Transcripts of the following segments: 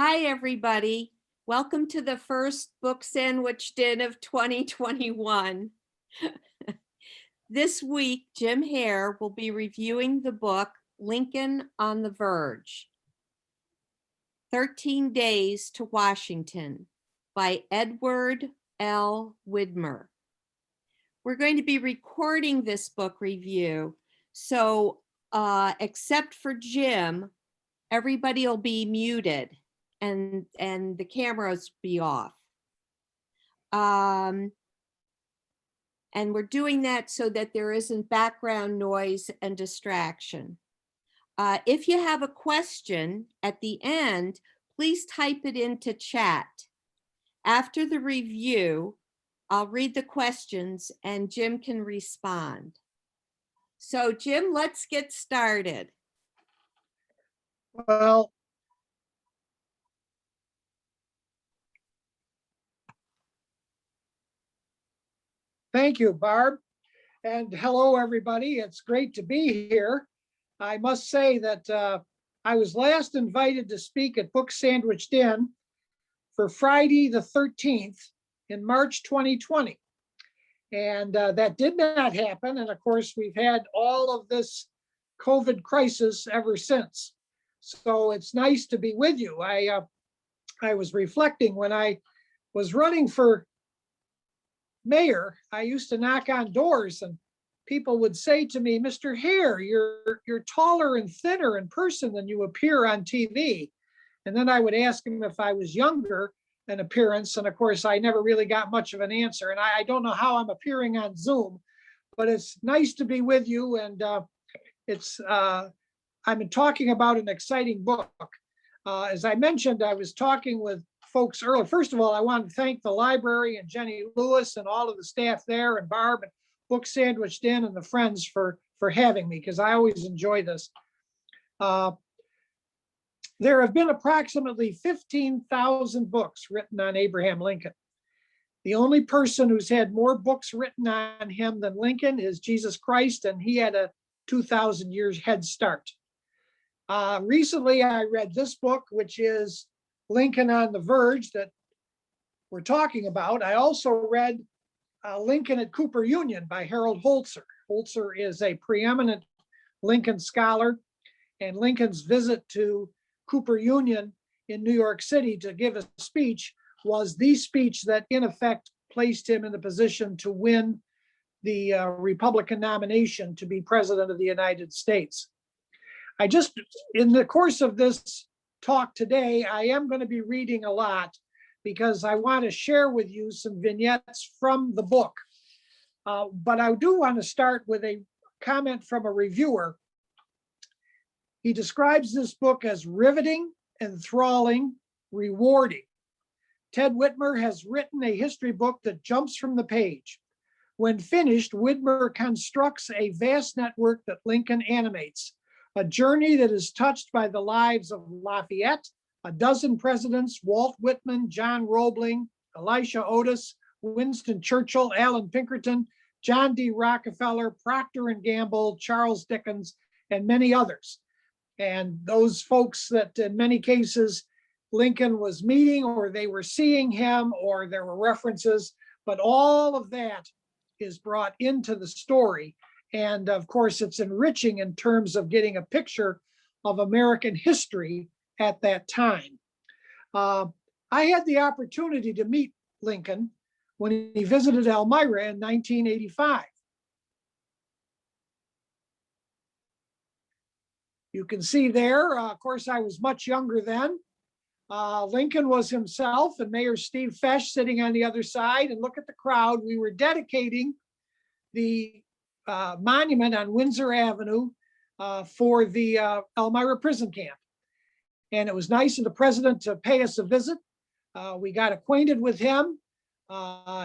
Hi, everybody. Welcome to the first book sandwich din of 2021. This week, Jim Hare will be reviewing the book Lincoln on the Verge, 13 Days to Washington by Edward L. Widmer. We're going to be recording this book review, so except for Jim, everybody will be muted and the cameras be off. And we're doing that so that there isn't background noise and distraction. If you have a question at the end, please type it into chat. After the review, I'll read the questions and Jim can respond. So Jim, let's get started. Well, thank you, Barb. And hello, everybody. It's great to be here. I must say that I was last invited to speak at Book Sandwich Den for Friday the 13th in March 2020. And that did not happen. And of course, we've had all of this COVID crisis ever since. So it's nice to be with you. I was reflecting when I was running for mayor, I used to knock on doors and people would say to me, Mr. Hare, you're taller and thinner in person than you appear on TV. And then I would ask him if I was younger in appearance. And of course, I never really got much of an answer. And I don't know how I'm appearing on Zoom, but it's nice to be with you. And I'm talking about an exciting book. As I mentioned, I was talking with folks earlier. First of all, I want to thank the library and Jenny Lewis and all of the staff there and Barb and Book Sandwich Den and the friends for having me, because I always enjoy this. There have been approximately 15,000 books written on Abraham Lincoln. The only person who's had more books written on him than Lincoln is Jesus Christ, and he had a 2,000 years head start. Recently, I read this book, which is Lincoln on the Verge, that we're talking about. I also read Lincoln at Cooper Union by Harold Holzer. Holzer is a preeminent Lincoln scholar, and Lincoln's visit to Cooper Union in New York City to give a speech was the speech that in effect placed him in the position to win the Republican nomination to be president of the United States. In the course of this talk today, I am going to be reading a lot because I want to share with you some vignettes from the book. But I do want to start with a comment from a reviewer. He describes this book as riveting, enthralling, rewarding. Ted Widmer has written a history book that jumps from the page. When finished, Widmer constructs a vast network that Lincoln animates, a journey that is touched by the lives of Lafayette, a dozen presidents, Walt Whitman, John Roebling, Elisha Otis, Winston Churchill, Alan Pinkerton, John D. Rockefeller, Procter and Gamble, Charles Dickens, and many others. And those folks that in many cases Lincoln was meeting, or they were seeing him, or there were references, but all of that is brought into the story. And of course, it's enriching in terms of getting a picture of American history at that time. I had the opportunity to meet Lincoln when he visited Elmira in 1985. You can see there, of course, I was much younger then. Lincoln was himself and Mayor Steve Fesh sitting on the other side. And look at the crowd. We were dedicating the monument on Windsor Avenue for the Elmira prison camp. And it was nice of the president to pay us a visit. We got acquainted with him.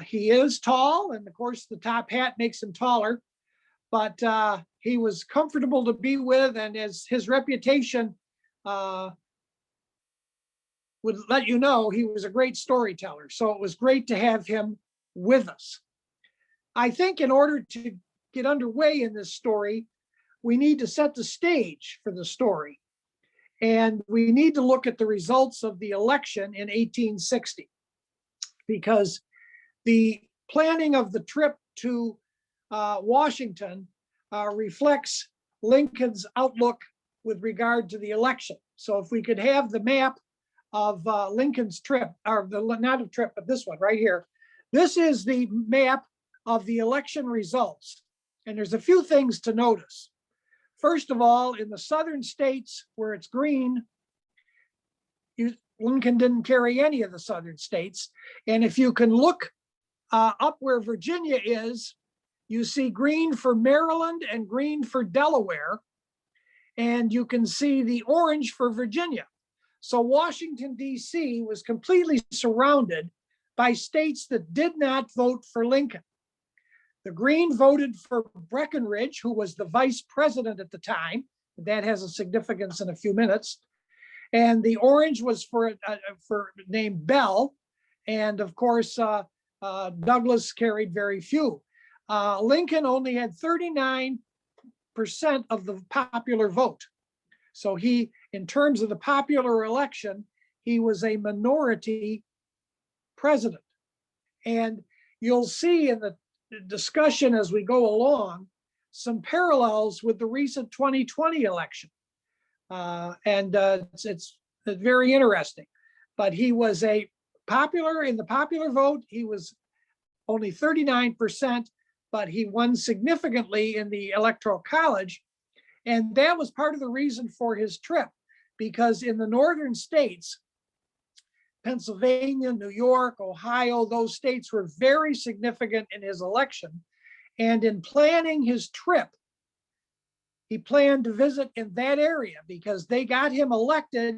He is tall, and of course the top hat makes him taller, but he was comfortable to be with, and as his reputation would let you know, he was a great storyteller. So it was great to have him with us. I think in order to get underway in this story, we need to set the stage for the story. And we need to look at the results of the election in 1860, because the planning of the trip to Washington reflects Lincoln's outlook with regard to the election. So if we could have the map of Lincoln's trip, or not a trip, but this one right here. This is the map of the election results. And there's a few things to notice. First of all, in the southern states where it's green, Lincoln didn't carry any of the southern states. And if you can look up where Virginia is, you see green for Maryland and green for Delaware. And you can see the orange for Virginia. So Washington, D.C. was completely surrounded by states that did not vote for Lincoln. The green voted for Breckinridge, who was the vice president at the time. That has a significance in a few minutes. And the orange was for named Bell. And of course, Douglas carried very few. Lincoln only had 39% of the popular vote. So he, in terms of the popular election, he was a minority president. And you'll see in the discussion as we go along some parallels with the recent 2020 election. It's very interesting. But he was in the popular vote, he was only 39%, but he won significantly in the Electoral College. And that was part of the reason for his trip, because in the northern states, Pennsylvania, New York, Ohio, those states were very significant in his election. And in planning his trip, he planned to visit in that area because they got him elected,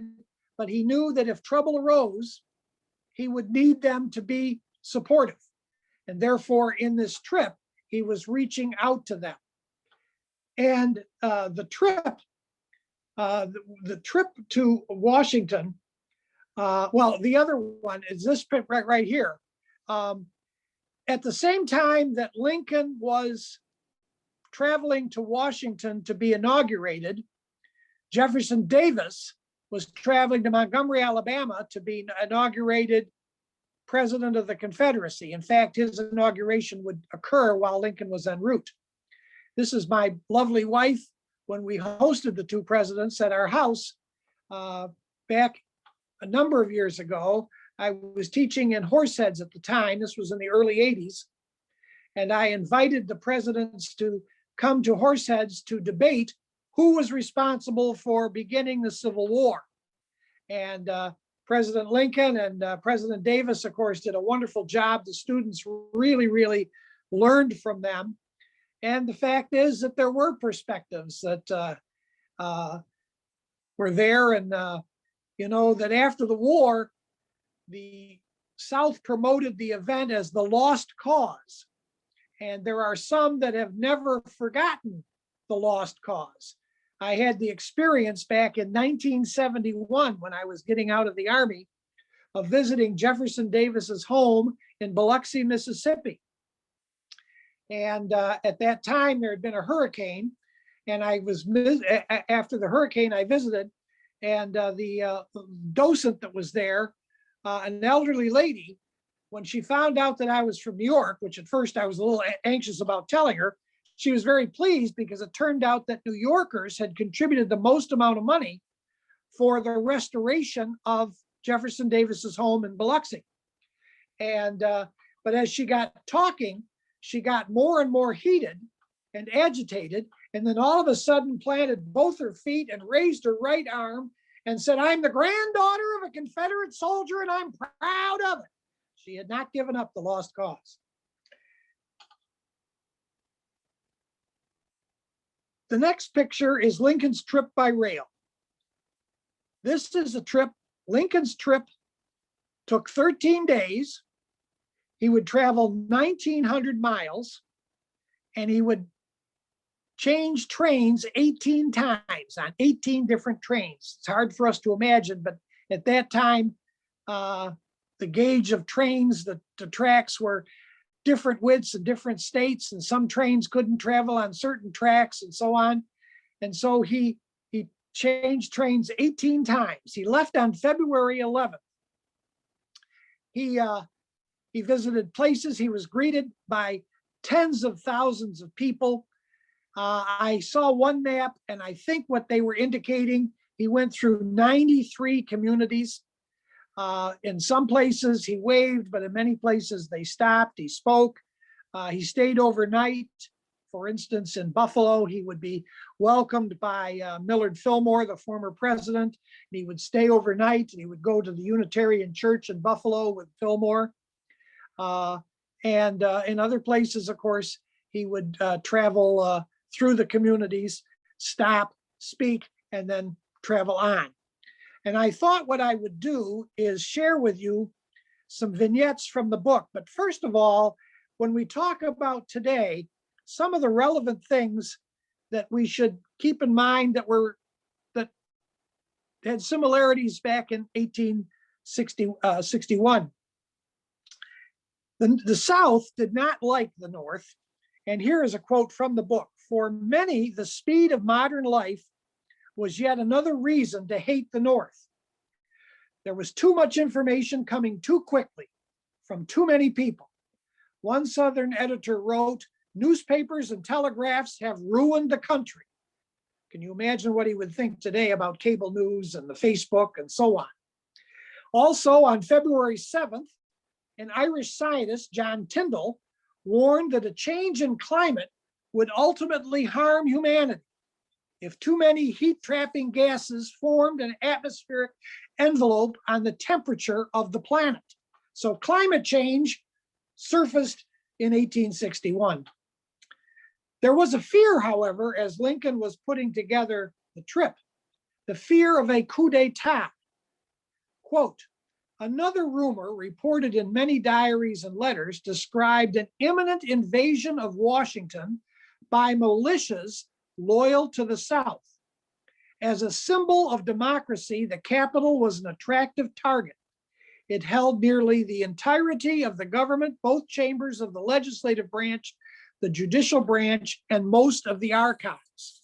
but he knew that if trouble arose, he would need them to be supportive. And therefore, in this trip, he was reaching out to them. And the trip to Washington, well, the other one is this right here. At the same time that Lincoln was traveling to Washington to be inaugurated, Jefferson Davis was traveling to Montgomery, Alabama to be inaugurated president of the Confederacy. In fact, his inauguration would occur while Lincoln was en route. This is my lovely wife when we hosted the two presidents at our house back a number of years ago. I was teaching in Horseheads at the time. This was in the early 80s. And I invited the presidents to come to Horseheads to debate who was responsible for beginning the Civil War. And President Lincoln and President Davis, of course, did a wonderful job. The students really, really learned from them. And the fact is that there were perspectives that were there. And, that after the war, the South promoted the event as the lost cause. And there are some that have never forgotten the lost cause. I had the experience back in 1971 when I was getting out of the Army of visiting Jefferson Davis's home in Biloxi, Mississippi. And at that time, there had been a hurricane. And after the hurricane, I visited. And the docent that was there, an elderly lady, when she found out that I was from New York, which at first I was a little anxious about telling her, she was very pleased because it turned out that New Yorkers had contributed the most amount of money for the restoration of Jefferson Davis's home in Biloxi. And but as she got talking, she got more and more heated and agitated, and then all of a sudden planted both her feet and raised her right arm and said, "I'm the granddaughter of a Confederate soldier and I'm proud of it." She had not given up the lost cause. The next picture is Lincoln's trip by rail. This is a trip, Lincoln's trip took 13 days. He would travel 1,900 miles and he would change trains 18 times on 18 different trains. It's hard for us to imagine, but at that time, the gauge of trains, the tracks were different widths in different states, and some trains couldn't travel on certain tracks and so on. And so he changed trains 18 times. He left on February 11th. He visited places. He was greeted by tens of thousands of people. I saw one map, and I think what they were indicating, he went through 93 communities. In some places he waved, but in many places they stopped. He spoke. He stayed overnight. For instance, in Buffalo, he would be welcomed by Millard Fillmore, the former president. And he would stay overnight, and he would go to the Unitarian Church in Buffalo with Fillmore. And in other places, of course, he would travel through the communities, stop, speak, and then travel on. And I thought what I would do is share with you some vignettes from the book. But first of all, when we talk about today, some of the relevant things that we should keep in mind that had similarities back in 1861. The South did not like the North. And here is a quote from the book. For many, the speed of modern life was yet another reason to hate the North. There was too much information coming too quickly from too many people. One Southern editor wrote, "Newspapers and telegraphs have ruined the country." Can you imagine what he would think today about cable news and the Facebook and so on? Also on February 7th, an Irish scientist, John Tyndall, warned that a change in climate would ultimately harm humanity if too many heat-trapping gases formed an atmospheric envelope on the temperature of the planet. So climate change surfaced in 1861. There was a fear, however, as Lincoln was putting together the trip, the fear of a coup d'etat. Quote, another rumor reported in many diaries and letters described an imminent invasion of Washington by militias loyal to the South. As a symbol of democracy, the Capitol was an attractive target. It held nearly the entirety of the government, both chambers of the legislative branch, the judicial branch, and most of the archives.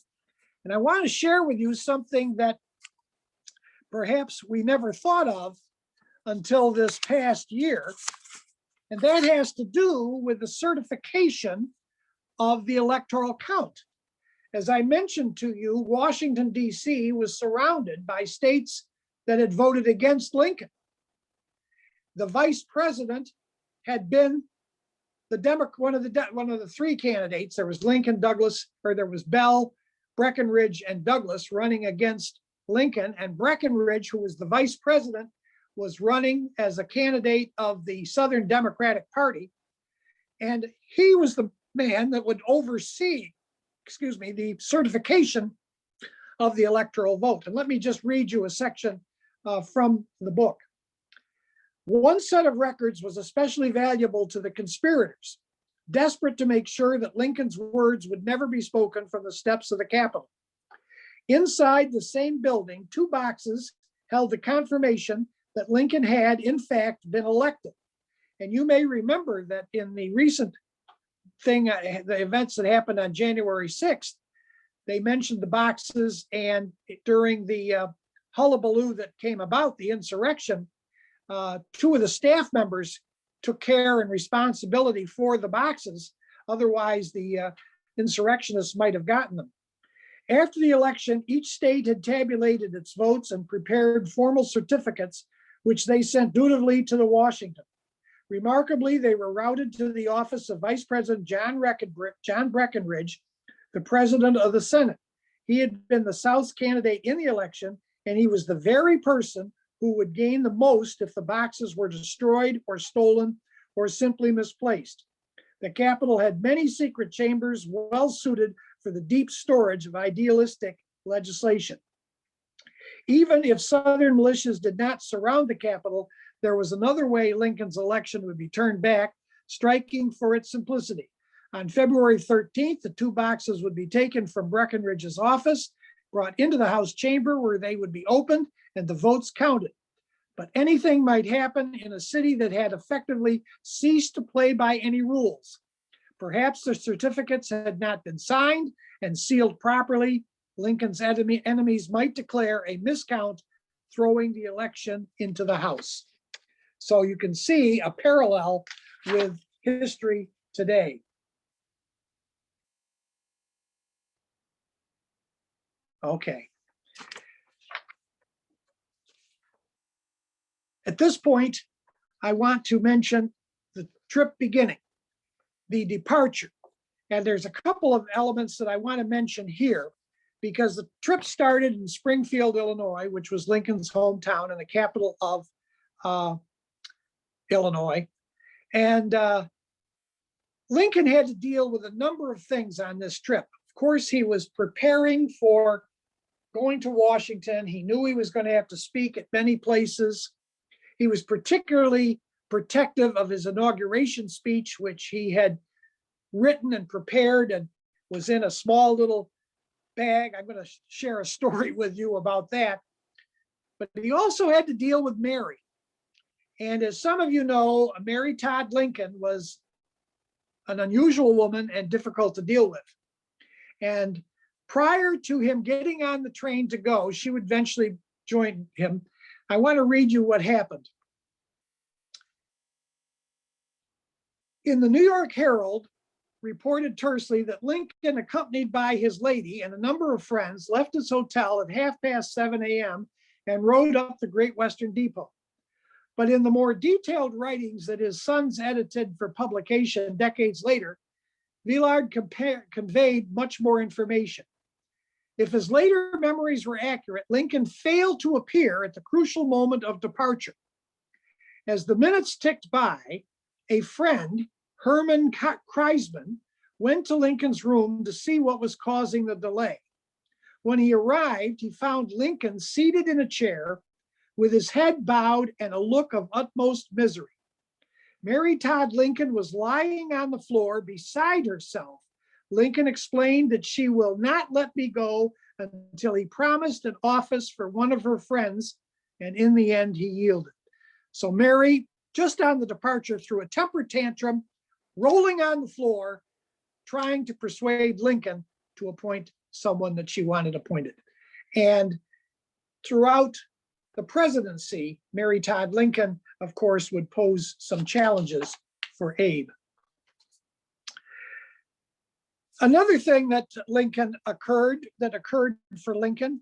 And I want to share with you something that perhaps we never thought of until this past year, and that has to do with the certification of the electoral count. As I mentioned to you, Washington, D.C. was surrounded by states that had voted against Lincoln. The vice president had been one of the three candidates. There was Lincoln, Douglas, or there was Bell, Breckinridge, and Douglas running against Lincoln. And Breckinridge, who was the vice president, was running as a candidate of the Southern Democratic Party. And he was the man that would oversee, the certification of the electoral vote. And let me just read you a section from the book. One set of records was especially valuable to the conspirators, desperate to make sure that Lincoln's words would never be spoken from the steps of the Capitol. Inside the same building, 2 boxes held the confirmation that Lincoln had, in fact, been elected. And you may remember that in the recent thing, the events that happened on January 6th, they mentioned the boxes, and during the hullabaloo that came about, the insurrection, 2 of the staff members took care and responsibility for the boxes. Otherwise, the insurrectionists might have gotten them. After the election, each state had tabulated its votes and prepared formal certificates, which they sent dutifully to the Washington. Remarkably, they were routed to the office of Vice President John Breckinridge, the president of the Senate. He had been the South's candidate in the election, and he was the very person who would gain the most if the boxes were destroyed or stolen or simply misplaced. The Capitol had many secret chambers well suited for the deep storage of idealistic legislation. Even if Southern militias did not surround the Capitol, there was another way Lincoln's election would be turned back, striking for its simplicity. On February 13th, the 2 boxes would be taken from Breckinridge's office, brought into the House chamber where they would be opened and the votes counted. But anything might happen in a city that had effectively ceased to play by any rules. Perhaps the certificates had not been signed and sealed properly, Lincoln's enemies might declare a miscount, throwing the election into the House. So you can see a parallel with history today. Okay. At this point, I want to mention the trip beginning, the departure. And there's a couple of elements that I want to mention here, because the trip started in Springfield, Illinois, which was Lincoln's hometown and the capital of Illinois. And Lincoln had to deal with a number of things on this trip. Of course, he was preparing for going to Washington. He knew he was going to have to speak at many places. He was particularly protective of his inauguration speech, which he had written and prepared and was in a small little bag. I'm going to share a story with you about that. But he also had to deal with Mary. And as some of you know, Mary Todd Lincoln was an unusual woman and difficult to deal with. And prior to him getting on the train to go, she would eventually join him. I want to read you what happened. In the New York Herald, reported tersely that Lincoln, accompanied by his lady and a number of friends, left his hotel at 7:30 a.m. and rode up the Great Western Depot. But in the more detailed writings that his sons edited for publication decades later, Villard conveyed much more information. If his later memories were accurate, Lincoln failed to appear at the crucial moment of departure. As the minutes ticked by, a friend, Herman Kreisman, went to Lincoln's room to see what was causing the delay. When he arrived, he found Lincoln seated in a chair with his head bowed and a look of utmost misery. Mary Todd Lincoln was lying on the floor beside herself. Lincoln explained that she will not let me go until he promised an office for one of her friends, and in the end, he yielded. So Mary, just on the departure, threw a temper tantrum, rolling on the floor, trying to persuade Lincoln to appoint someone that she wanted appointed. And throughout the presidency, Mary Todd Lincoln, of course, would pose some challenges for Abe. Another thing that occurred for Lincoln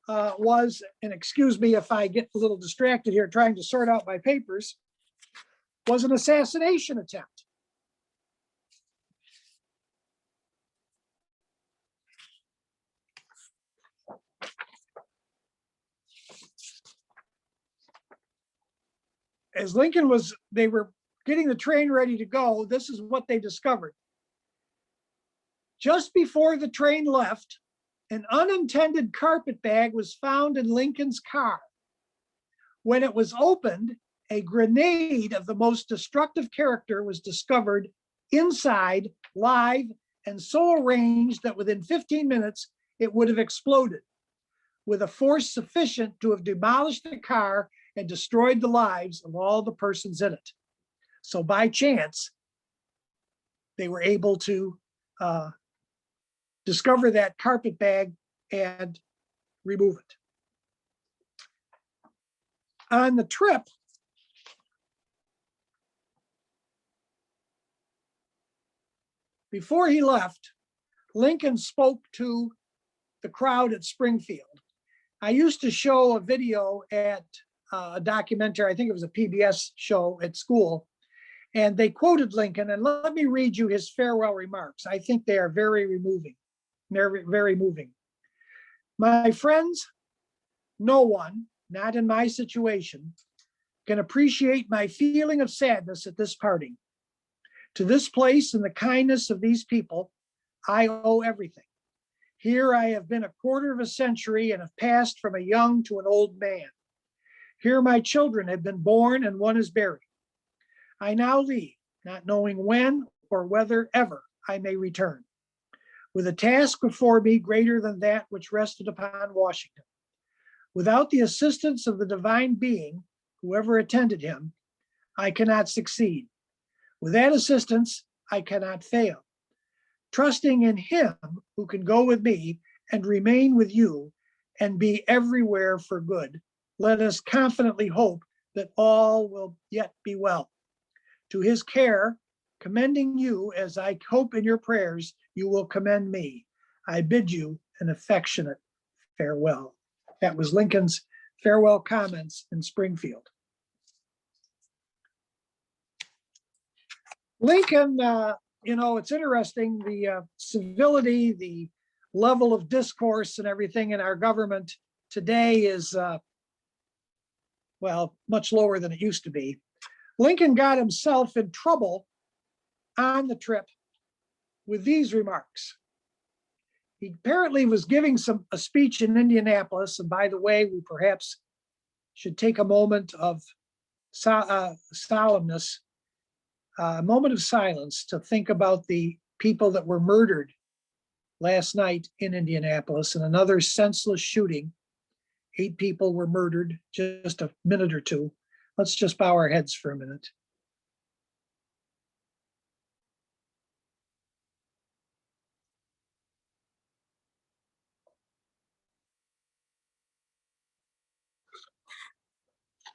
was, and excuse me if I get a little distracted here trying to sort out my papers, was an assassination attempt. As they were getting the train ready to go, this is what they discovered. Just before the train left, an unintended carpet bag was found in Lincoln's car. When it was opened, a grenade of the most destructive character was discovered inside, live, and so arranged that within 15 minutes, it would have exploded, with a force sufficient to have demolished the car and destroyed the lives of all the persons in it. So by chance, they were able to discover that carpet bag and remove it. On the trip, before he left, Lincoln spoke to the crowd at Springfield. I used to show a video at a documentary, I think it was a PBS show at school, and they quoted Lincoln, and let me read you his farewell remarks. I think they are very moving. Very moving. My friends, no one, not in my situation, can appreciate my feeling of sadness at this parting. To this place and the kindness of these people, I owe everything. Here I have been a quarter of a century and have passed from a young to an old man. Here my children have been born and one is buried. I now leave, not knowing when or whether ever I may return, with a task before me greater than that which rested upon Washington. Without the assistance of the divine being, whoever attended him, I cannot succeed. With that assistance, I cannot fail. Trusting in him who can go with me and remain with you and be everywhere for good. Let us confidently hope that all will yet be well. To his care, commending you, as I hope in your prayers you will commend me, I bid you an affectionate farewell. That was Lincoln's farewell comments in Springfield. Lincoln, it's interesting, the civility, the level of discourse and everything in our government today is, much lower than it used to be. Lincoln got himself in trouble on the trip with these remarks. He apparently was giving a speech in Indianapolis, and by the way, we perhaps should take a moment of solemnness, a moment of silence to think about the people that were murdered last night in Indianapolis in another senseless shooting. 8 people were murdered, just a minute or two. Let's just bow our heads for a minute.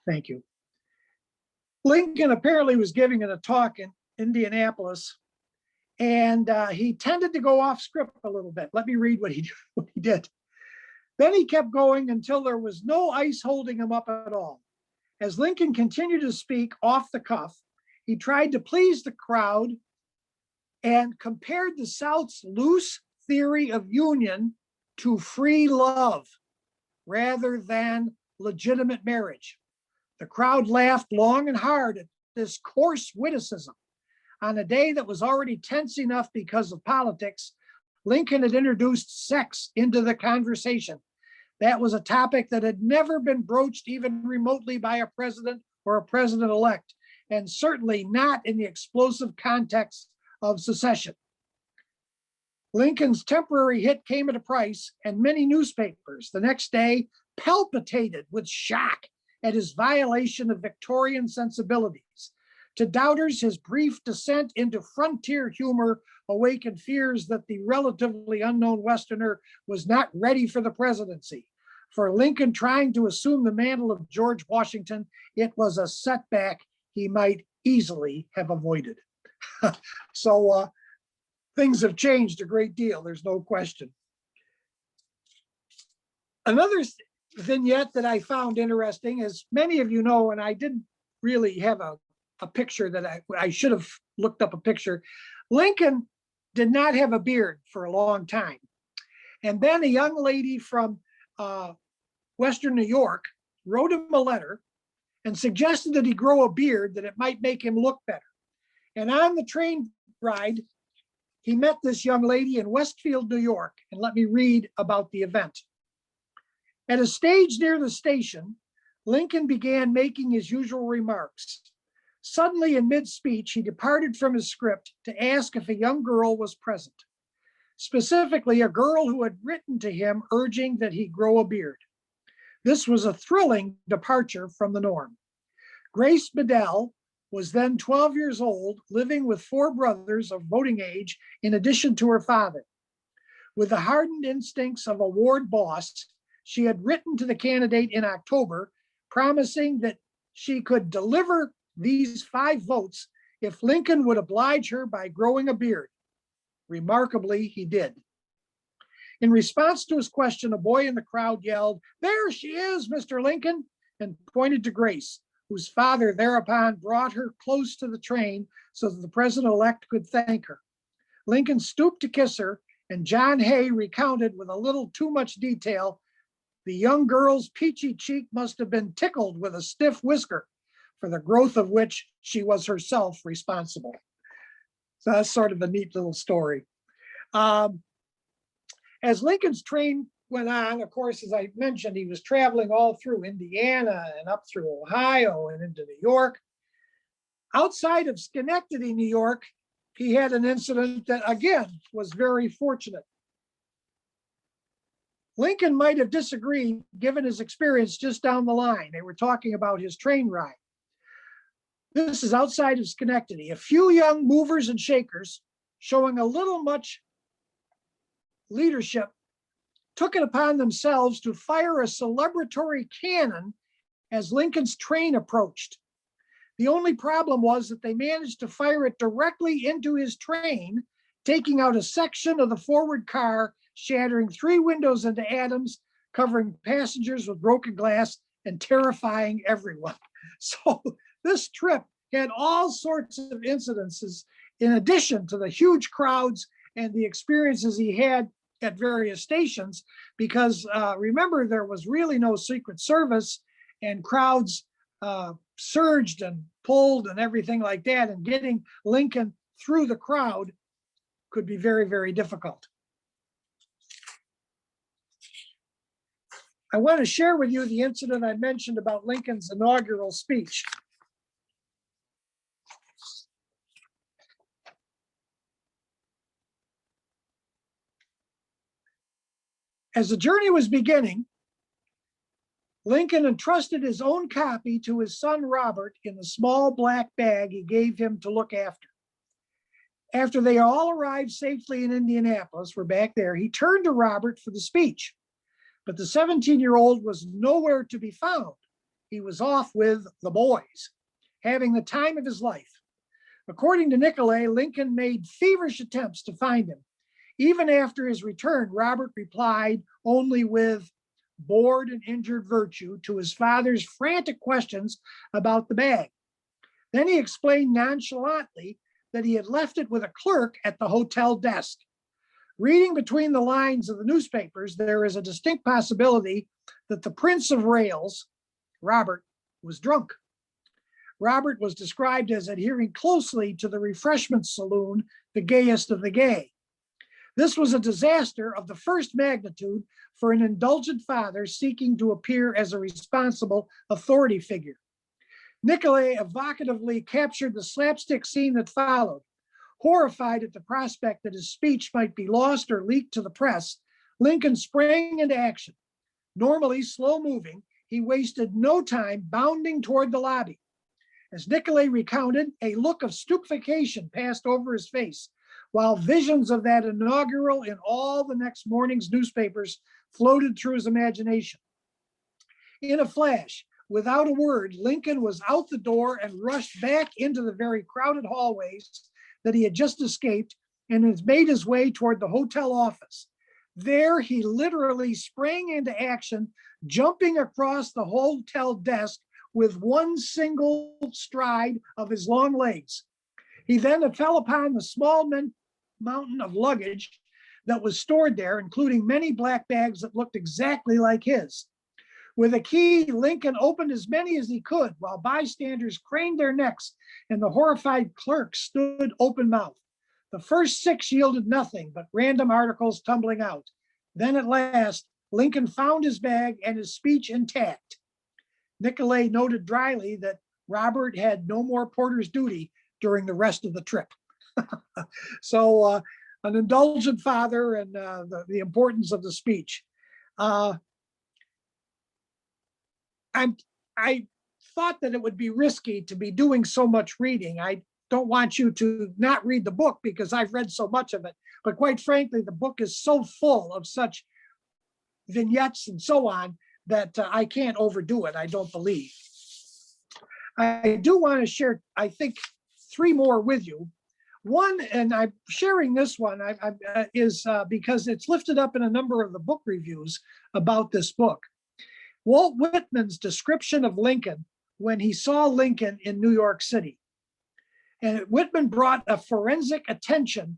Thank you. Lincoln apparently was giving a talk in Indianapolis, and he tended to go off script a little bit. Let me read what he did. Then he kept going until there was no ice holding him up at all. As Lincoln continued to speak off the cuff, he tried to please the crowd and compared the South's loose theory of union to free love rather than legitimate marriage. The crowd laughed long and hard at this coarse witticism. On a day that was already tense enough because of politics, Lincoln had introduced sex into the conversation. That was a topic that had never been broached even remotely by a president or a president-elect, and certainly not in the explosive context of secession. Lincoln's temporary hit came at a price, and many newspapers the next day palpitated with shock at his violation of Victorian sensibilities. To doubters, his brief descent into frontier humor awakened fears that the relatively unknown Westerner was not ready for the presidency. For Lincoln trying to assume the mantle of George Washington, it was a setback he might easily have avoided. So things have changed a great deal, there's no question. Another vignette that I found interesting, as many of you know, and I didn't really have a picture that I should have looked up a picture. Lincoln did not have a beard for a long time. And then a young lady from Western New York wrote him a letter and suggested that he grow a beard, that it might make him look better. And on the train ride, he met this young lady in Westfield, New York. And let me read about the event. At a stage near the station, Lincoln began making his usual remarks. Suddenly, in mid-speech, he departed from his script to ask if a young girl was present. Specifically, a girl who had written to him urging that he grow a beard. This was a thrilling departure from the norm. Grace Bedell was then 12 years old, living with 4 brothers of voting age, in addition to her father. With the hardened instincts of a ward boss, she had written to the candidate in October, promising that she could deliver these 5 votes if Lincoln would oblige her by growing a beard. Remarkably, he did. In response to his question, a boy in the crowd yelled, "There she is, Mr. Lincoln," and pointed to Grace, whose father thereupon brought her close to the train so that the president-elect could thank her. Lincoln stooped to kiss her, and John Hay recounted with a little too much detail, the young girl's peachy cheek must have been tickled with a stiff whisker, for the growth of which she was herself responsible. So that's sort of a neat little story. As Lincoln's train went on, of course, as I mentioned, he was traveling all through Indiana and up through Ohio and into New York. Outside of Schenectady, New York, he had an incident that, again, was very fortunate. Lincoln might have disagreed given his experience just down the line. They were talking about his train ride. This is outside of Schenectady. A few young movers and shakers showing a little much leadership took it upon themselves to fire a celebratory cannon as Lincoln's train approached. The only problem was that they managed to fire it directly into his train, taking out a section of the forward car, shattering 3 windows into atoms, covering passengers with broken glass, and terrifying everyone. So this trip had all sorts of incidences in addition to the huge crowds and the experiences he had at various stations, because remember, there was really no Secret Service, and crowds surged and pulled and everything like that, and getting Lincoln through the crowd could be very, very difficult. I want to share with you the incident I mentioned about Lincoln's inaugural speech. As the journey was beginning, Lincoln entrusted his own copy to his son Robert in the small black bag he gave him to look after. After they all arrived safely in Indianapolis, we're back there, he turned to Robert for the speech. But the 17-year-old was nowhere to be found. He was off with the boys, having the time of his life. According to Nicolay, Lincoln made feverish attempts to find him. Even after his return, Robert replied only with bored and injured virtue to his father's frantic questions about the bag. Then he explained nonchalantly that he had left it with a clerk at the hotel desk. Reading between the lines of the newspapers, there is a distinct possibility that the Prince of Rails, Robert, was drunk. Robert was described as adhering closely to the refreshment saloon, the gayest of the gay. This was a disaster of the first magnitude for an indulgent father seeking to appear as a responsible authority figure. Nicolay evocatively captured the slapstick scene that followed. Horrified at the prospect that his speech might be lost or leaked to the press, Lincoln sprang into action. Normally slow moving, he wasted no time bounding toward the lobby. As Nicolay recounted, a look of stupefaction passed over his face, while visions of that inaugural in all the next morning's newspapers floated through his imagination. In a flash, without a word, Lincoln was out the door and rushed back into the very crowded hallways that he had just escaped, and has made his way toward the hotel office. There, he literally sprang into action, jumping across the hotel desk with one single stride of his long legs. He then fell upon the small mountain of luggage that was stored there, including many black bags that looked exactly like his. With a key, Lincoln opened as many as he could, while bystanders craned their necks and the horrified clerk stood open-mouthed. The first 6 yielded nothing but random articles tumbling out. Then at last, Lincoln found his bag and his speech intact. Nicolay noted dryly that Robert had no more porter's duty during the rest of the trip. So an indulgent father and the importance of the speech. I thought that it would be risky to be doing so much reading. I don't want you to not read the book because I've read so much of it. But quite frankly, the book is so full of such vignettes and so on that I can't overdo it, I don't believe. I do want to share, I think, 3 more with you. One, and I'm sharing this one, is because it's lifted up in a number of the book reviews about this book. Walt Whitman's description of Lincoln when he saw Lincoln in New York City. And Whitman brought a forensic attention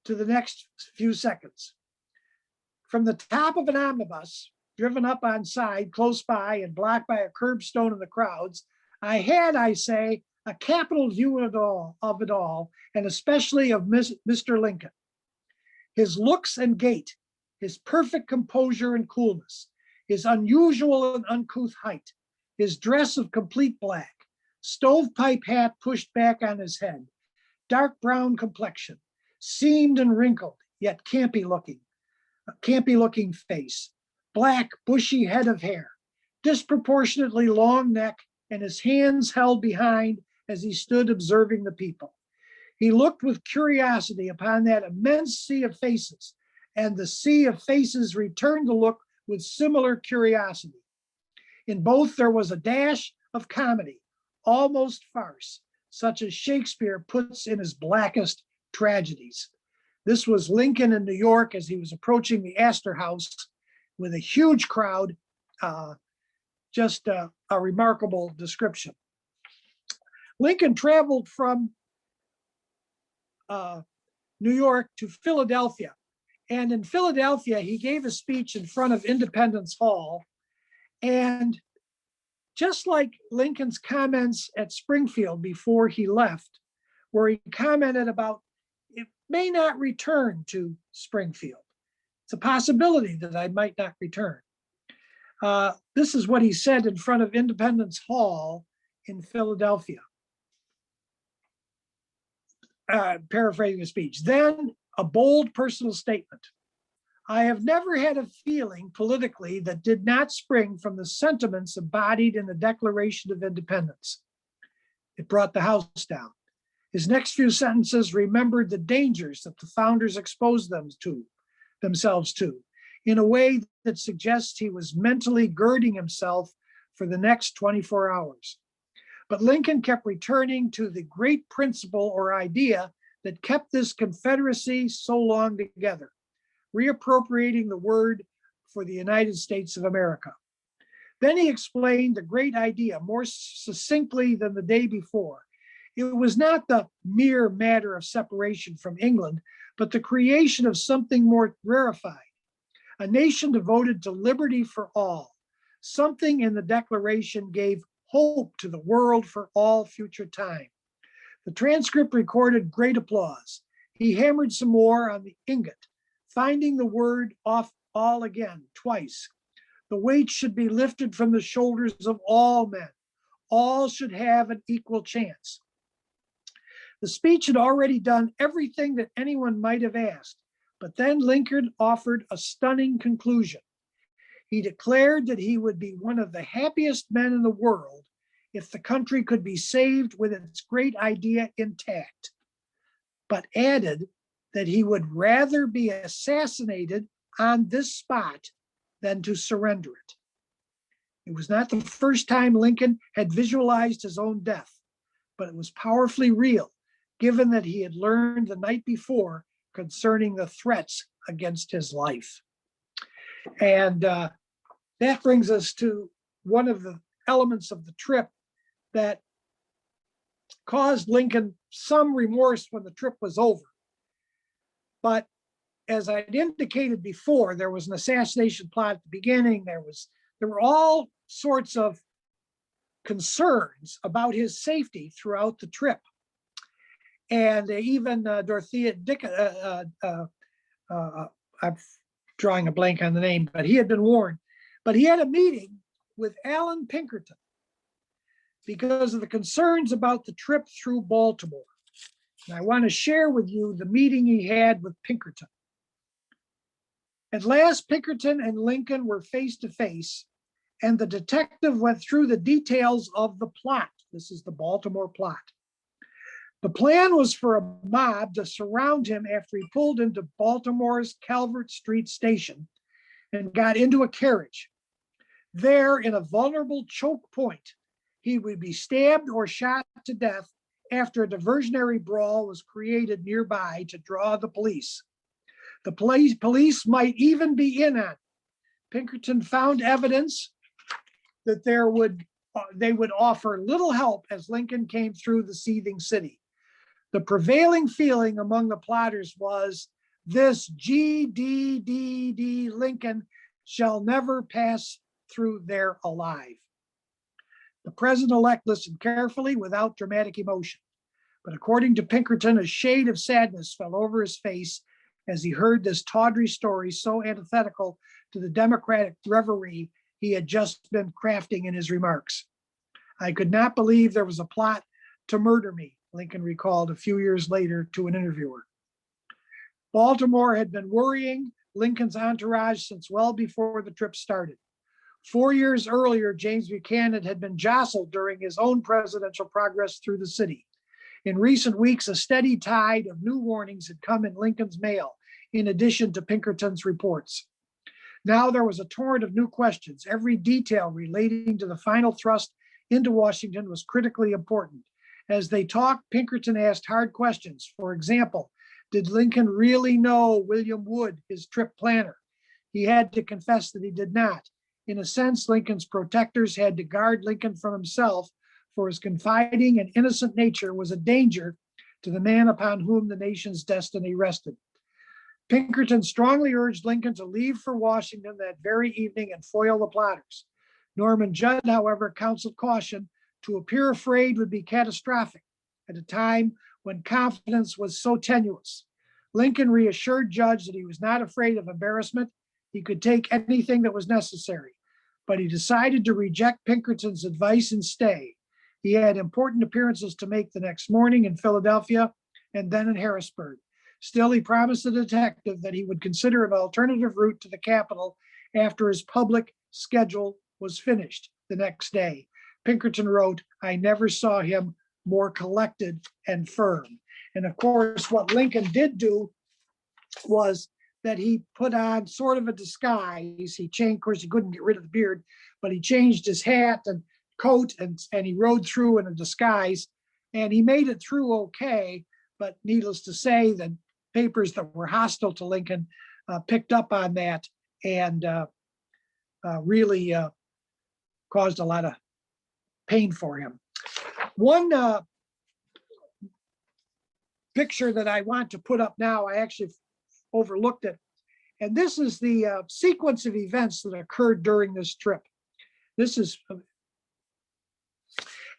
to the next few seconds. From the top of an omnibus, driven up on side, close by and blocked by a curbstone of the crowds, I had, I say, a capital view of it all, and especially of Mr. Lincoln. His looks and gait, his perfect composure and coolness, his unusual and uncouth height, his dress of complete black, stovepipe hat pushed back on his head, dark brown complexion, seamed and wrinkled, yet campy looking face, black bushy head of hair, disproportionately long neck, and his hands held behind as he stood observing the people. He looked with curiosity upon that immense sea of faces and the sea of faces returned the look with similar curiosity. In both, there was a dash of comedy, almost farce, such as Shakespeare puts in his blackest tragedies. This was Lincoln in New York as he was approaching the Astor House with a huge crowd. Just a remarkable description. Lincoln traveled from New York to Philadelphia. And in Philadelphia, he gave a speech in front of Independence Hall. And just like Lincoln's comments at Springfield before he left, where he commented about it may not return to Springfield. It's a possibility that I might not return. This is what he said in front of Independence Hall in Philadelphia. Paraphrasing the speech. Then a bold personal statement. I have never had a feeling politically that did not spring from the sentiments embodied in the Declaration of Independence. It brought the house down. His next few sentences remembered the dangers that the founders exposed themselves to in a way that suggests he was mentally girding himself for the next 24 hours. But Lincoln kept returning to the great principle or idea that kept this Confederacy so long together, reappropriating the word for the United States of America. Then he explained the great idea more succinctly than the day before. It was not the mere matter of separation from England, but the creation of something more rarefied, a nation devoted to liberty for all. Something in the Declaration gave hope to the world for all future time. The transcript recorded great applause. He hammered some more on the ingot, finding the word off all again, twice. The weight should be lifted from the shoulders of all men. All should have an equal chance. The speech had already done everything that anyone might have asked, but then Lincoln offered a stunning conclusion. He declared that he would be one of the happiest men in the world if the country could be saved with its great idea intact, but added that he would rather be assassinated on this spot than to surrender it. It was not the first time Lincoln had visualized his own death, but it was powerfully real, given that he had learned the night before concerning the threats against his life. And that brings us to one of the elements of the trip that caused Lincoln some remorse when the trip was over. But as I'd indicated before, there was an assassination plot at the beginning. There were all sorts of concerns about his safety throughout the trip. And even Dorothea I'm drawing a blank on the name, but he had been warned. But he had a meeting with Alan Pinkerton because of the concerns about the trip through Baltimore. And I want to share with you the meeting he had with Pinkerton. At last, Pinkerton and Lincoln were face to face, and the detective went through the details of the plot. This is the Baltimore plot. The plan was for a mob to surround him after he pulled into Baltimore's Calvert Street station and got into a carriage. There, in a vulnerable choke point, he would be stabbed or shot to death after a diversionary brawl was created nearby to draw the police. The police might even be in on it. Pinkerton found evidence that they would offer little help as Lincoln came through the seething city. The prevailing feeling among the plotters was, this GDDD Lincoln shall never pass through there alive. The president-elect listened carefully without dramatic emotion. But according to Pinkerton, a shade of sadness fell over his face as he heard this tawdry story so antithetical to the democratic reverie he had just been crafting in his remarks. I could not believe there was a plot to murder me, Lincoln recalled a few years later to an interviewer. Baltimore had been worrying Lincoln's entourage since well before the trip started. 4 years earlier, James Buchanan had been jostled during his own presidential progress through the city. In recent weeks, a steady tide of new warnings had come in Lincoln's mail, in addition to Pinkerton's reports. Now there was a torrent of new questions. Every detail relating to the final thrust into Washington was critically important. As they talked, Pinkerton asked hard questions. For example, did Lincoln really know William Wood, his trip planner? He had to confess that he did not. In a sense, Lincoln's protectors had to guard Lincoln from himself, for his confiding and innocent nature was a danger to the man upon whom the nation's destiny rested. Pinkerton strongly urged Lincoln to leave for Washington that very evening and foil the plotters. Norman Judd, however, counseled caution. To appear afraid would be catastrophic at a time when confidence was so tenuous. Lincoln reassured Judd that he was not afraid of embarrassment. He could take anything that was necessary, but he decided to reject Pinkerton's advice and stay. He had important appearances to make the next morning in Philadelphia and then in Harrisburg. Still, he promised the detective that he would consider an alternative route to the capital after his public schedule was finished the next day. Pinkerton wrote, "I never saw him more collected and firm." And of course, what Lincoln did do was that he put on sort of a disguise. He changed, of course, he couldn't get rid of the beard, but he changed his hat and coat and he rode through in a disguise. And he made it through okay, but needless to say, the papers that were hostile to Lincoln picked up on that and really caused a lot of pain for him. One picture that I want to put up now, I actually overlooked it. And this is the sequence of events that occurred during this trip. This is,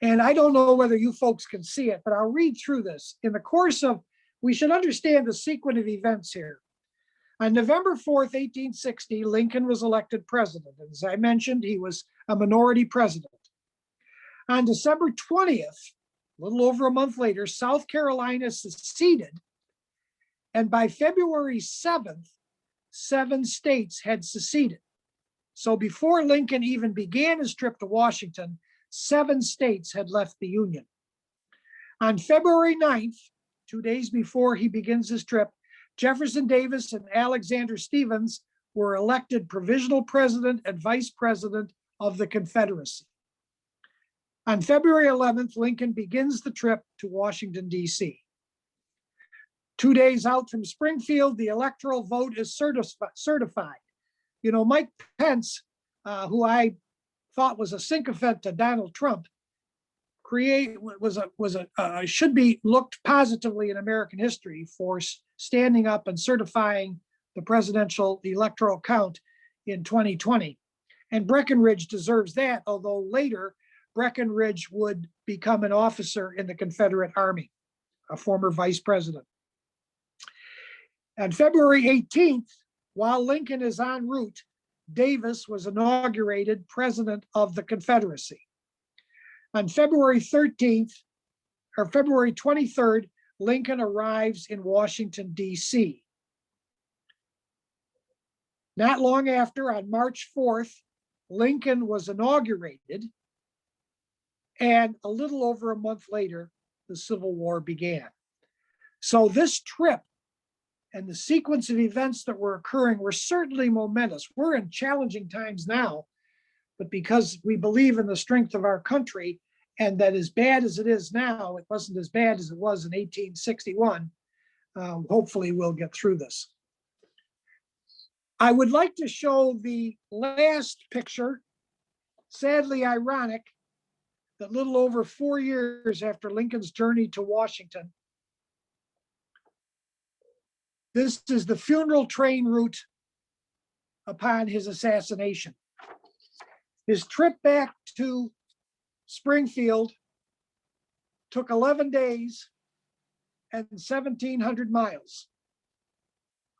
and I don't know whether you folks can see it, but I'll read through this. In the course of, we should understand the sequence of events here. On November 4th, 1860, Lincoln was elected president. As I mentioned, he was a minority president. On December 20th, a little over a month later, South Carolina seceded. And by February 7th, 7 states had seceded. So before Lincoln even began his trip to Washington, 7 states had left the Union. On February 9th, 2 days before he begins his trip, Jefferson Davis and Alexander Stephens were elected provisional president and vice president of the Confederacy. On February 11th, Lincoln begins the trip to Washington, D.C. 2 days out from Springfield, the electoral vote is certified. You know, Mike Pence, who I thought was a sycophant to Donald Trump, should be looked positively in American history for standing up and certifying the presidential electoral count in 2020. And Breckinridge deserves that, although later Breckinridge would become an officer in the Confederate Army, a former vice president. On February 18th, while Lincoln is en route, Davis was inaugurated president of the Confederacy. On February 13th, or February 23rd, Lincoln arrives in Washington, D.C. Not long after, on March 4th, Lincoln was inaugurated, and a little over a month later, the Civil War began. So this trip and the sequence of events that were occurring were certainly momentous. We're in challenging times now, but because we believe in the strength of our country, and that as bad as it is now, it wasn't as bad as it was in 1861. Hopefully we'll get through this. I would like to show the last picture, sadly ironic, that little over 4 years after Lincoln's journey to Washington, this is the funeral train route upon his assassination. His trip back to Springfield took 11 days and 1,700 miles,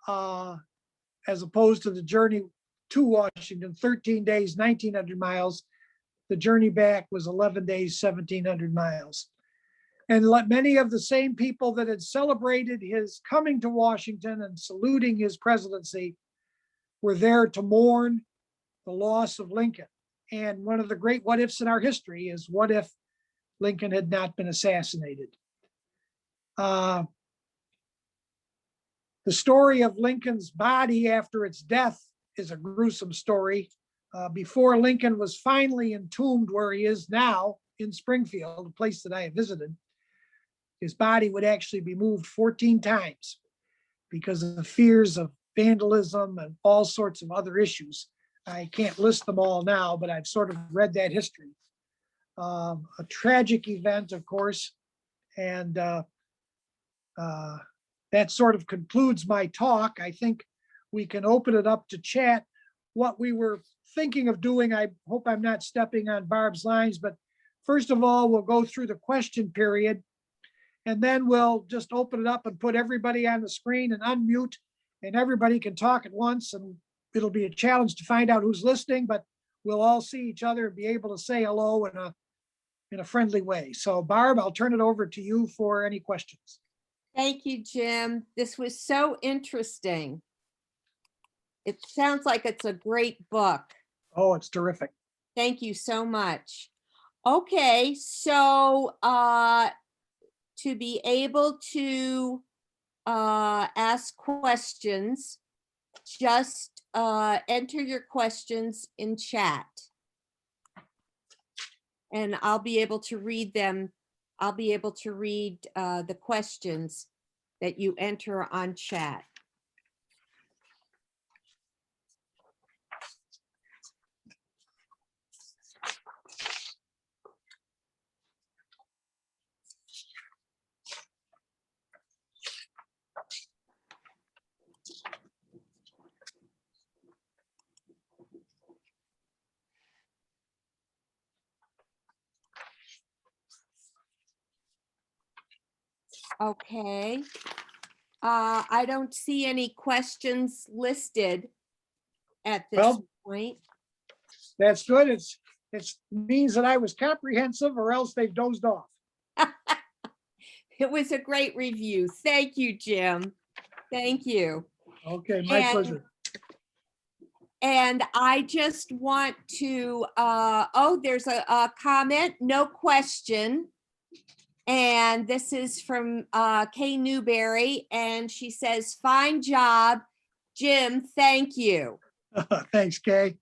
as opposed to the journey to Washington, 13 days, 1,900 miles. The journey back was 11 days, 1,700 miles. And many of the same people that had celebrated his coming to Washington and saluting his presidency were there to mourn the loss of Lincoln. And one of the great what ifs in our history is, what if Lincoln had not been assassinated? The story of Lincoln's body after its death is a gruesome story. Before Lincoln was finally entombed where he is now in Springfield, a place that I have visited, his body would actually be moved 14 times because of the fears of vandalism and all sorts of other issues. I can't list them all now, but I've sort of read that history. A tragic event, of course, and that sort of concludes my talk. I think we can open it up to chat. What we were thinking of doing, I hope I'm not stepping on Barb's lines, but first of all, we'll go through the question period, and then we'll just open it up and put everybody on the screen and unmute, and everybody can talk at once, and it'll be a challenge to find out who's listening, but we'll all see each other and be able to say hello in a friendly way. So Barb, I'll turn it over to you for any questions. Thank you, Jim. This was so interesting. It sounds like it's a great book. Oh, it's terrific. Thank you so much. Okay, so to be able to ask questions, just enter your questions in chat. And I'll be able to read them. I'll be able to read the questions that you enter on chat. Okay. I don't see any questions listed at this Well, point. that's good. It means that I was comprehensive, or else they've dozed off. It was a great review. Thank you, Jim. Thank you. Okay, my pleasure. And I just want to, oh, there's a comment, no question. And this is from Kay Newberry, and she says, fine job, Jim, thank you. Thanks, Kay.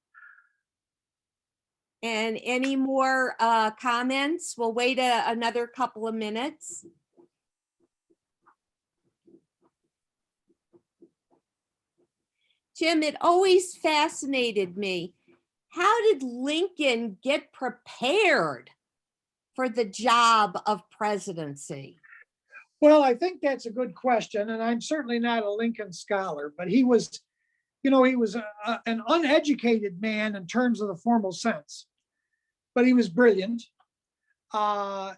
And any more comments? We'll wait another couple of minutes. Jim, it always fascinated me. How did Lincoln get prepared for the job of presidency? Well, I think that's a good question, and I'm certainly not a Lincoln scholar, but he was, he was an uneducated man in terms of the formal sense, but he was brilliant.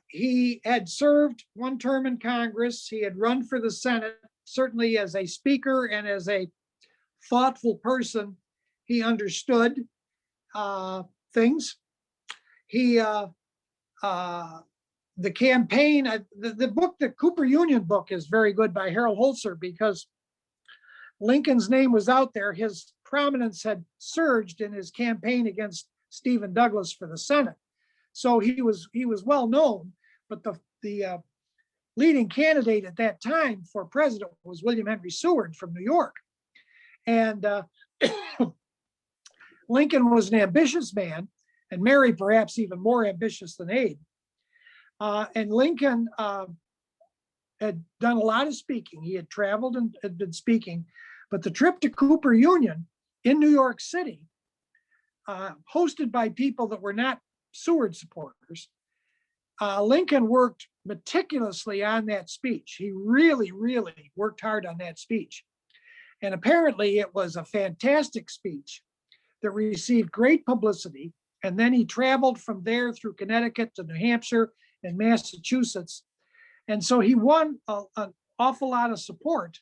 He had served one term in Congress. He had run for the Senate, certainly as a speaker and as a thoughtful person. He understood things. He the campaign, the book, the Cooper Union book, is very good by Harold Holzer, because Lincoln's name was out there. His prominence had surged in his campaign against Stephen Douglas for the Senate. So he was well known, but the leading candidate at that time for president was William Henry Seward from New York. And Lincoln was an ambitious man, and Mary perhaps even more ambitious than Abe. And Lincoln had done a lot of speaking. He had traveled and had been speaking, but the trip to Cooper Union in New York City, hosted by people that were not Seward supporters, Lincoln worked meticulously on that speech. He really, really worked hard on that speech. And apparently it was a fantastic speech that received great publicity. And then he traveled from there through Connecticut to New Hampshire and Massachusetts. And so he won an awful lot of support.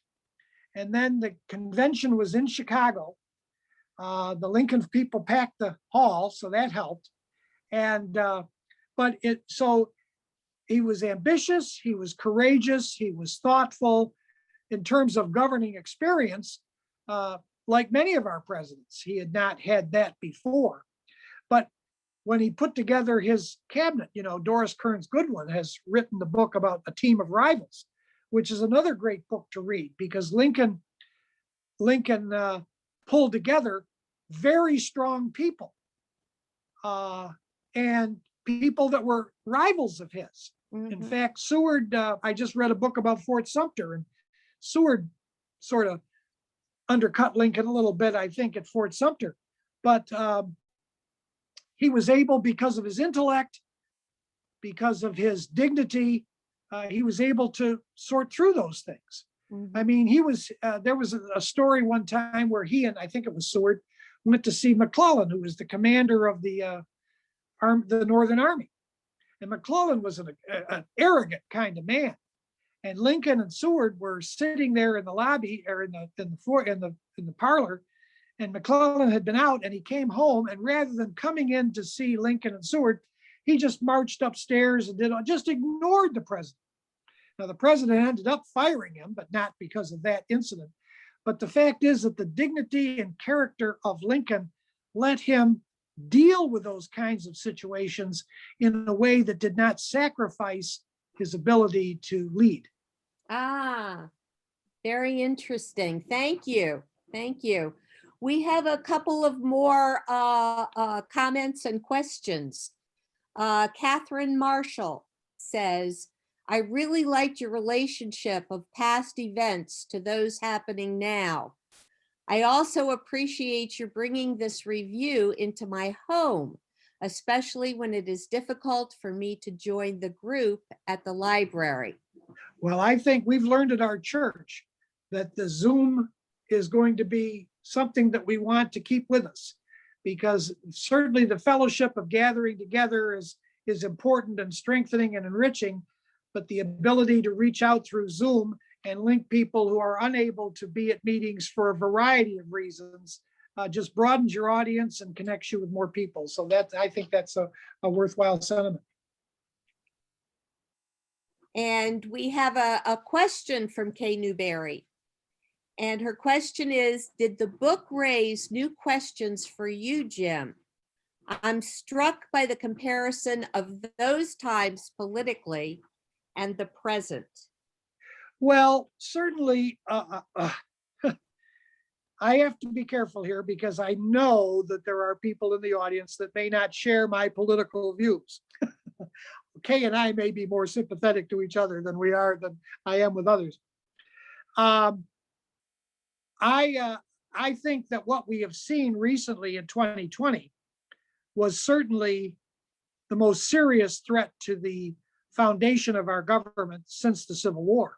And then the convention was in Chicago. The Lincoln people packed the hall, so that helped. And so he was ambitious, he was courageous, he was thoughtful in terms of governing experience. Like many of our presidents, he had not had that before. But when he put together his cabinet, Doris Kearns Goodwin has written the book about A Team of Rivals, which is another great book to read, because Lincoln Lincoln pulled together very strong people and people that were rivals of his. In fact, Seward, I just read a book about Fort Sumter, and Seward sort of undercut Lincoln a little bit, I think, at Fort Sumter. But he was able, because of his intellect, because of his dignity, he was able to sort through those things. I mean, there was a story one time where he and I think it was Seward went to see McClellan, who was the commander of the Northern Army. And McClellan was an arrogant kind of man. And Lincoln and Seward were sitting there in the lobby or in the parlor, and McClellan had been out, and he came home, and rather than coming in to see Lincoln and Seward, he just marched upstairs and just ignored the president. Now, the president ended up firing him, but not because of that incident. But the fact is that the dignity and character of Lincoln let him deal with those kinds of situations in a way that did not sacrifice his ability to lead. Ah, very interesting. Thank you. Thank you. We have a couple of more comments and questions. Catherine Marshall says, I really liked your relationship of past events to those happening now. I also appreciate your bringing this review into my home, especially when it is difficult for me to join the group at the library. Well, I think we've learned at our church that the Zoom is going to be something that we want to keep with us, because certainly the fellowship of gathering together is important and strengthening and enriching, but the ability to reach out through Zoom and link people who are unable to be at meetings for a variety of reasons just broadens your audience and connects you with more people. So I think that's a worthwhile sentiment. And we have a question from Kay Newberry. And her question is, did the book raise new questions for you, Jim? I'm struck by the comparison of those times politically and the present. Well, certainly, I have to be careful here because I know that there are people in the audience that may not share my political views. Kay and I may be more sympathetic to each other than I am with others. I think that what we have seen recently in 2020 was certainly the most serious threat to the foundation of our government since the Civil War.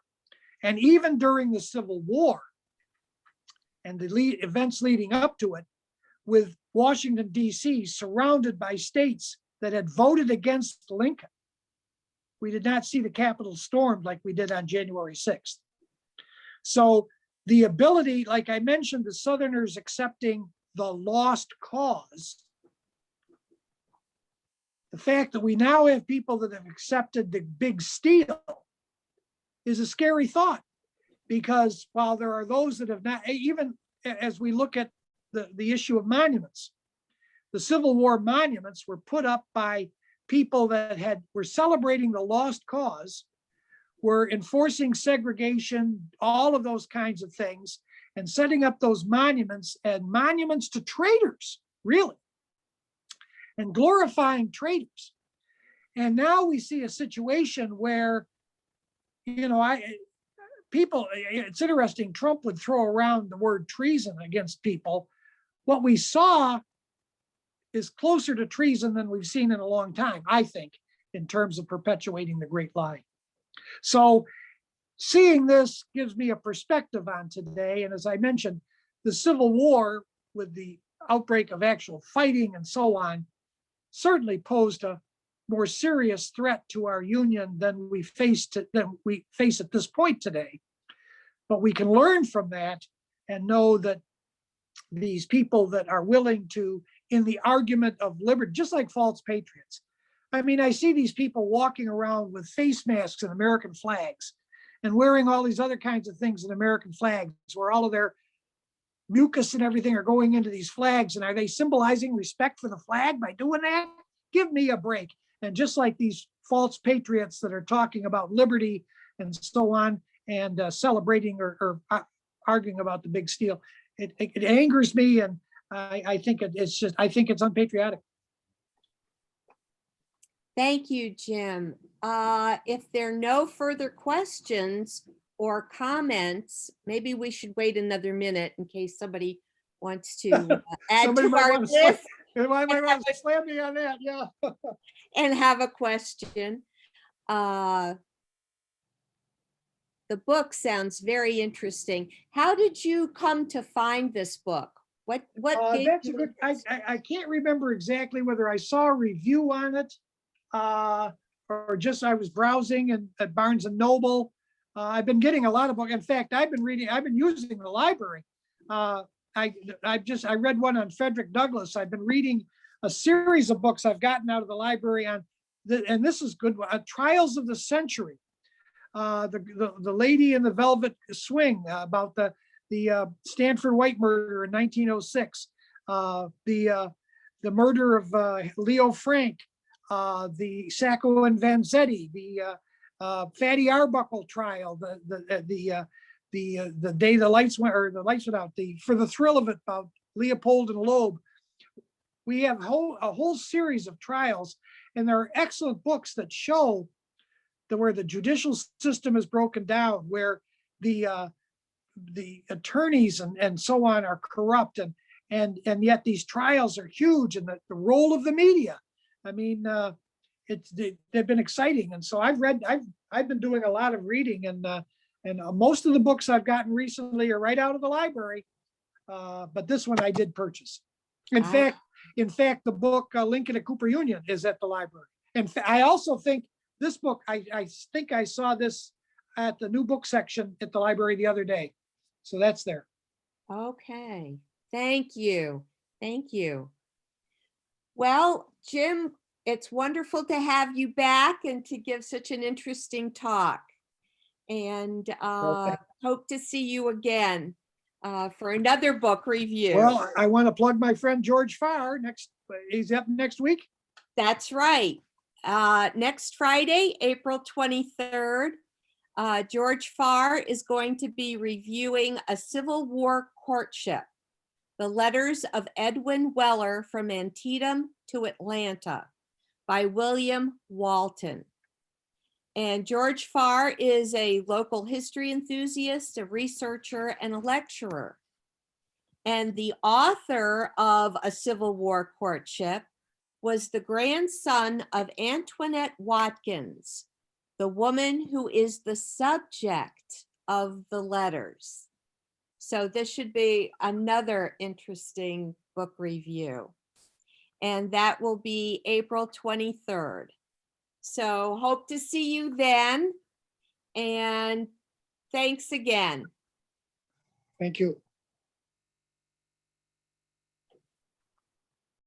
And even during the Civil War and the events leading up to it, with Washington, D.C. surrounded by states that had voted against Lincoln, we did not see the Capitol stormed like we did on January 6th. So the ability, like I mentioned, the Southerners accepting the lost cause, the fact that we now have people that have accepted the big steal is a scary thought, because while there are those that have not, even as we look at the issue of monuments, the Civil War monuments were put up by people that were celebrating the lost cause, were enforcing segregation, all of those kinds of things, and setting up those monuments and monuments to traitors, really, and glorifying traitors. And now we see a situation where, it's interesting, Trump would throw around the word treason against people. What we saw is closer to treason than we've seen in a long time, I think, in terms of perpetuating the Great Lie. So seeing this gives me a perspective on today. And as I mentioned, the Civil War, with the outbreak of actual fighting and so on, certainly posed a more serious threat to our union than we face at this point today. But we can learn from that and know that these people that are willing to, in the argument of liberty, just like false patriots. I mean, I see these people walking around with face masks and American flags and wearing all these other kinds of things in American flags, where all of their mucus and everything are going into these flags. And are they symbolizing respect for the flag by doing that? Give me a break. And just like these false patriots that are talking about liberty and so on, and celebrating or arguing about the big steal. It angers me, and I think I think it's unpatriotic. Thank you, Jim. If there are no further questions or comments, maybe we should wait another minute in case somebody wants to add Somebody to might our want to slam, list might want to slam me on that. Yeah. and have a question. The book sounds very interesting. How did you come to find this book? What gave That's a you good. interest? I can't remember exactly whether I saw a review on it, or just I was browsing at Barnes and Noble. I've been getting a lot of books. In fact, I've been using the library. I read one on Frederick Douglass. I've been reading a series of books I've gotten out of the library on, and this is good. Trials of the Century. The lady in the velvet swing, about the Stanford White murder in 1906, the murder of Leo Frank, the Sacco and Vanzetti, the Fatty Arbuckle trial, the day the lights went out, for the thrill of it, about Leopold and Loeb. We have a whole series of trials, and there are excellent books that show where the judicial system is broken down, where the attorneys and so on are corrupt, and yet these trials are huge, and the role of the media. I mean, they've been exciting, and so I've been doing a lot of reading, and most of the books I've gotten recently are right out of the library, but this one I did purchase. In fact, the book Lincoln at Cooper Union is at the library. And I also think this book, I think I saw this at the new book section at the library the other day. So that's there. Okay, thank you. Thank you. Well, Jim, it's wonderful to have you back and to give such an interesting talk. And Okay. hope to see you again for another book review. Well, I want to plug my friend George Farr. He's up next week. That's right. Next Friday, April 23rd, George Farr is going to be reviewing A Civil War Courtship, The Letters of Edwin Weller from Antietam to Atlanta by William Walton. And George Farr is a local history enthusiast, a researcher, and a lecturer. And the author of A Civil War Courtship was the grandson of Antoinette Watkins, the woman who is the subject of the letters. So this should be another interesting book review. And that will be April 23rd. So hope to see you then. And thanks again. Thank you.